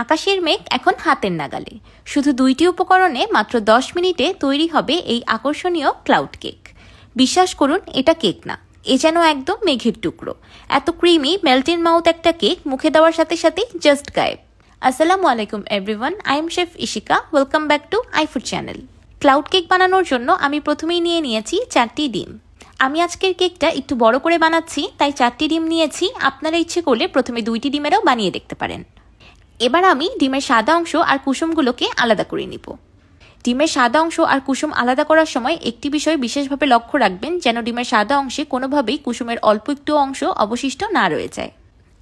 আকাশের মেঘ এখন হাতের নাগালে। শুধু 2টি উপকরণে মাত্র 10 মিনিটে তৈরি হবে এই আকর্ষণীয় ক্লাউড কেক। বিশ্বাস করুন, এটা কেক না, এ যেন একদম মেঘের টুকরো। এত ক্রিমি মেল্ট ইন মাউথ একটা কেক মুখে দেওয়ার সাথে সাথেই জাস্ট গায়েব। আসসালামু আলাইকুম everyone, I am chef Ishika. Welcome back to আইফুড channel. Cloud cake বানানোর জন্য আমি প্রথমেই নিয়েছি 4টি ডিম। আমি আজকের কেকটা একটু বড় করে বানাচ্ছি, তাই 4টি ডিম নিয়েছি। আপনারা ইচ্ছে করলে প্রথমে 2টি ডিমেরও বানিয়ে দেখতে পারেন। এবার আমি ডিমের সাদা অংশ আর কুসুমগুলোকে আলাদা করে নিব। ডিমের সাদা অংশ আর কুসুম আলাদা করার সময় একটি বিষয় বিশেষভাবে লক্ষ্য রাখবেন, যেন ডিমের সাদা অংশে কোনোভাবেই কুসুমের অল্প একটু অংশ অবশিষ্ট না রয়ে যায়।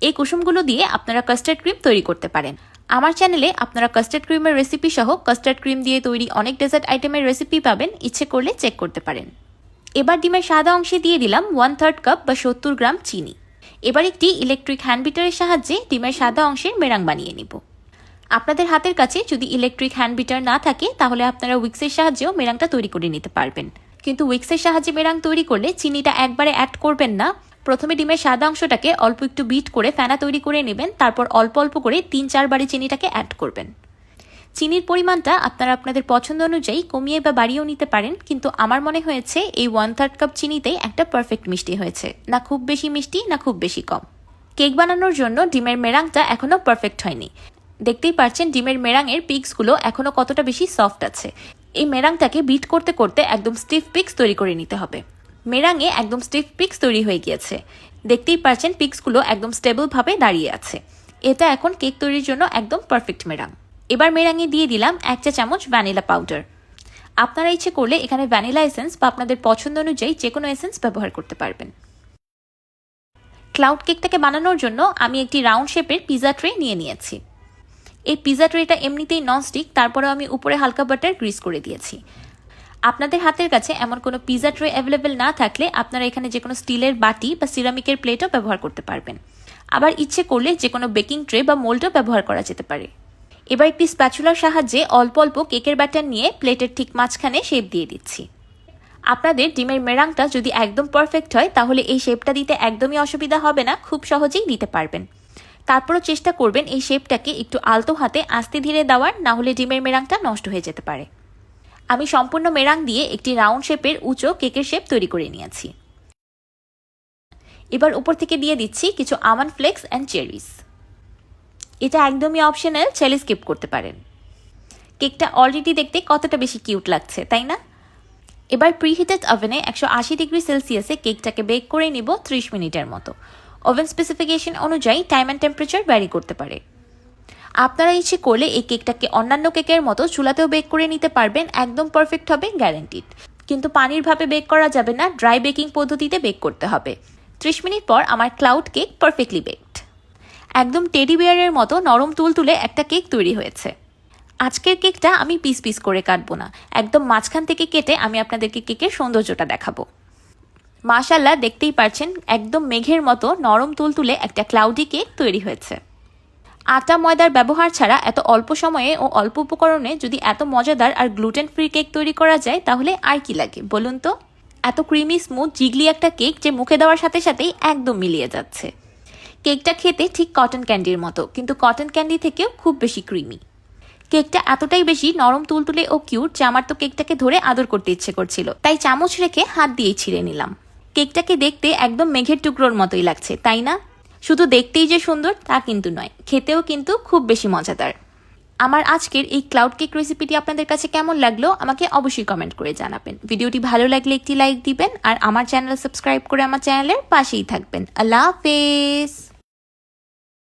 এই কুসুমগুলো দিয়ে আপনারা কাস্টার্ড ক্রিম তৈরি করতে পারেন। আমার চ্যানেলে আপনারা কাস্টার্ড ক্রিমের রেসিপি সহ কাস্টার্ড ক্রিম দিয়ে তৈরি অনেক ডেজার্ট আইটেমের রেসিপি পাবেন, ইচ্ছে করলে চেক করতে পারেন। এবার ডিমের সাদা অংশে দিয়ে দিলাম 1/3 কাপ বা 70 গ্রাম চিনি। এবার একটি ইলেকট্রিক হ্যান্ড বিটারের সাহায্যে ডিমের সাদা অংশের মেরাং বানিয়ে নিব। আপনাদের হাতের কাছে যদি ইলেকট্রিক হ্যান্ড বিটার না থাকে, তাহলে আপনারা উইক্সের সাহায্যেও মেরাংটা তৈরি করে নিতে পারবেন। কিন্তু উইক্সের সাহায্যে মেরাং তৈরি করলে চিনিটা একবারে অ্যাড করবেন না। প্রথমে ডিমের সাদা অংশটাকে অল্প একটু বিট করে ফেনা তৈরি করে নেবেন, তারপর অল্প অল্প করে 3-4 বারে চিনিটাকে অ্যাড করবেন। চিনির পরিমাণটা আপনারা আপনাদের পছন্দ অনুযায়ী কমিয়ে বা বাড়িয়েও নিতে পারেন, কিন্তু আমার মনে হয়েছে এই 1/3 কাপ চিনিতেই একটা পারফেক্ট মিষ্টি হয়েছে। না খুব বেশি মিষ্টি, না খুব বেশি কম। কেক বানানোর জন্য ডিমের মেরাংটা এখনও পারফেক্ট হয়নি। দেখতেই পাচ্ছেন ডিমের মেরাংয়ের পিক্সগুলো এখনও কতটা বেশি সফট আছে। এই মেরাংটাকে বিট করতে করতে একদম স্টিফ পিক্স তৈরি করে নিতে হবে। মেরাঙে একদম স্টিফ পিক্স তৈরি হয়ে গিয়েছে। দেখতেই পাচ্ছেন পিক্সগুলো একদম স্টেবলভাবে দাঁড়িয়ে আছে। এটা এখন কেক তৈরির জন্য একদম পারফেক্ট মেরাং। এবার মেরাঙে দিয়ে দিলাম 1 চা চামচ ভ্যানিলা পাউডার। আপনারা ইচ্ছে করলে এখানে ভ্যানিলা এসেন্স বা আপনাদের পছন্দ অনুযায়ী যে কোনো এসেন্স ব্যবহার করতে পারবেন। ক্লাউড কেকটাকে বানানোর জন্য আমি একটি রাউন্ড শেপের পিজা ট্রে নিয়েছি। এই পিজা ট্রেটা এমনিতেই ননস্টিক, তারপরেও আমি উপরে হালকা বাটার গ্রিস করে দিয়েছি। আপনাদের হাতের কাছে এমন কোনো পিজা ট্রে অ্যাভেলেবেল না থাকলে আপনারা এখানে যে কোনো স্টিলের বাটি বা সিরামিকের প্লেটও ব্যবহার করতে পারবেন। আবার ইচ্ছে করলে যে কোনো বেকিং ট্রে বা মোল্ডও ব্যবহার করা যেতে পারে। এবার একটি স্প্যাচুলার সাহায্যে অল্প অল্প কেকের ব্যাটার নিয়ে প্লেটের ঠিক মাঝখানে শেপ দিয়ে দিচ্ছি। আপনাদের ডিমের মেরাংটা যদি একদম পারফেক্ট হয়, তাহলে এই শেপটা দিতে একদমই অসুবিধা হবে না, খুব সহজেই দিতে পারবেন। তারপরও চেষ্টা করবেন এই শেপটাকে একটু আলতো হাতে আস্তে ধীরে দেওয়ার, না হলে ডিমের মেরাংটা নষ্ট হয়ে যেতে পারে। আমি সম্পূর্ণ মেরাং দিয়ে একটি রাউন্ড শেপের উঁচু কেকের শেপ তৈরি করে নিয়েছি। এবার উপর থেকে দিয়ে দিচ্ছি কিছু আমন্ড ফ্লেক্স অ্যান্ড চেরিস। এটা একদমই অপশনাল, চাইলে স্কিপ করতে পারেন। কেকটা অলরেডি দেখতে কতটা বেশি কিউট লাগছে, তাই না? এবার প্রিহিটেড ওভেনে 180 ডিগ্রি সেলসিয়াসে কেকটাকে বেক করে নিব 30 মিনিটের মতো। ওভেন স্পেসিফিকেশন অনুযায়ী টাইম অ্যান্ড টেম্পারেচার ভ্যারি করতে পারে। আপনারা ইচ্ছে করলে এই কেকটাকে অন্যান্য কেকের মতো চুলাতেও বেক করে নিতে পারবেন, একদম পারফেক্ট হবে, গ্যারান্টিড। কিন্তু পানির ভাবে বেক করা যাবে না, ড্রাই বেকিং পদ্ধতিতে বেক করতে হবে। 30 মিনিট পর আমার ক্লাউড কেক পারফেক্টলি বেকড। একদম টেডি বিয়ারের মতো নরম তুলতুলে একটা কেক তৈরি হয়েছে। আজকের কেকটা আমি পিস পিস করে কাটবো না, একদম মাঝখান থেকে কেটে আমি আপনাদেরকে কেকের সৌন্দর্যটা দেখাবো। মাশাআল্লাহ, দেখতেই পাচ্ছেন একদম মেঘের মতো নরম তুলতুলে একটা ক্লাউডি কেক তৈরি হয়েছে। আটা ময়দার ব্যবহার ছাড়া এত অল্প সময়ে ও অল্প উপকরণে যদি এত মজাদার আর গ্লুটেন ফ্রি কেক তৈরি করা যায়, তাহলে আর কি লাগে বলুন তো? এত ক্রিমি স্মুথ জিগলি একটা কেক যে মুখে দেওয়ার সাথে সাথেই একদম মিলিয়ে যাচ্ছে। কেকটা খেতে ঠিক কটন ক্যান্ডির মতো, কিন্তু কটন ক্যান্ডি থেকেও খুব বেশি ক্রিমি। কেকটা এতটাই বেশি নরম তুলতুলে ও কিউট যে আমার তো কেকটাকে ধরে আদর করতে ইচ্ছে করছিল, তাই চামচ রেখে হাত দিয়েই ছিঁড়ে নিলাম। কেকটাকে দেখতে একদম মেঘের টুকরোর মতোই লাগছে, তাই না? শুধু দেখতেই যে সুন্দর তা কিন্তু নয়, খেতেও কিন্তু খুব বেশি মজাদার। আমার আজকের এই ক্লাউড কেক রেসিপিটি আপনাদের কাছে কেমন লাগলো আমাকে অবশ্যই কমেন্ট করে জানাবেন। ভিডিওটি ভালো লাগলে একটি লাইক দিবেন আর আমার চ্যানেল সাবস্ক্রাইব করে আমার চ্যানেলের পাশেই থাকবেন। আল্লাহ হাফেজ।